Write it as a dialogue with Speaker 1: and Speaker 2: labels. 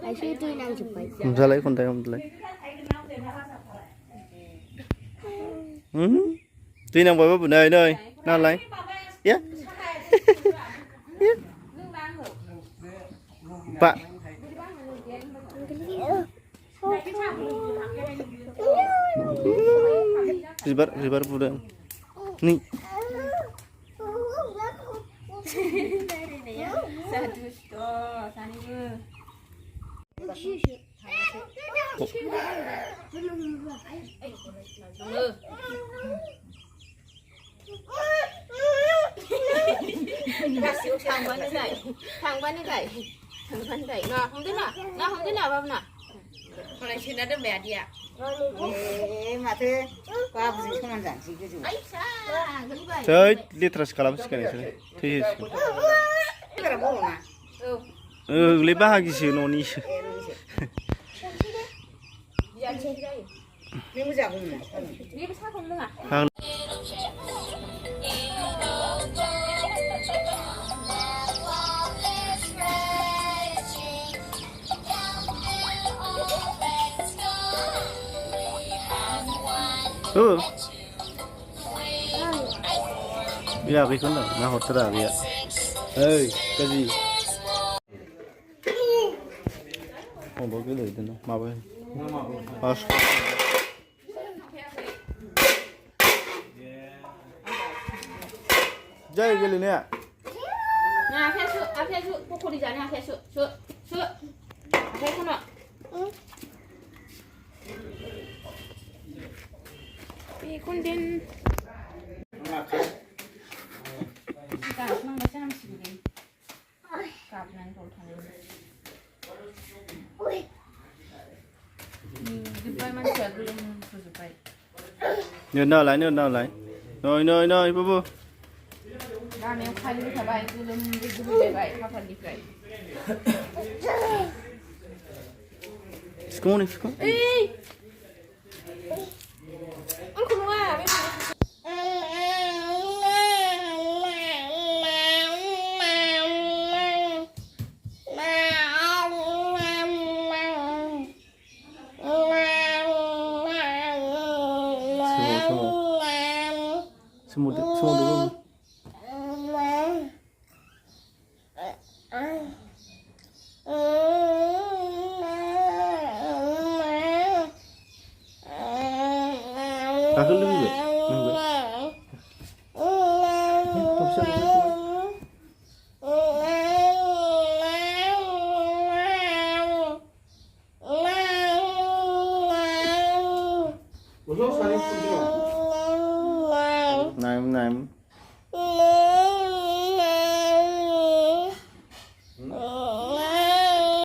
Speaker 1: हमजालाय खन्थाइ हमजालाय दै नांबाय बाबु नै नै नालाय या Pak Ribar budang nih
Speaker 2: thằng Văn này nọ không thế nào không nào con này xin đã được mẹ đi ạ
Speaker 3: mà thế qua gì không ăn giản gì cái gì
Speaker 1: trời litras kalam sekali sih thế
Speaker 3: cái là bông mà
Speaker 1: lấy bahagi sih noni
Speaker 3: nếu mà giả bông này
Speaker 2: đi sao không nữa
Speaker 1: à ya cái con này nó hot ra vậy ơi cái gì không có cái lời tên đâu mà vậy dây cái gì nè
Speaker 2: nè phe sữa cô cô đi ra nè phe sữa phe con ạ bị con đen cạp mang vào sang xỉu đi cạp này rồi thằng Dubai mang chợ rồi Dubai
Speaker 1: nhớ nào lại nơi bố bố
Speaker 2: ra nếu khai đi thà bài cứ lên đi Dubai bài khắp phần đi vậy
Speaker 1: Sekarang ni
Speaker 2: anh không à
Speaker 1: semua dulu aku dulu ya Naim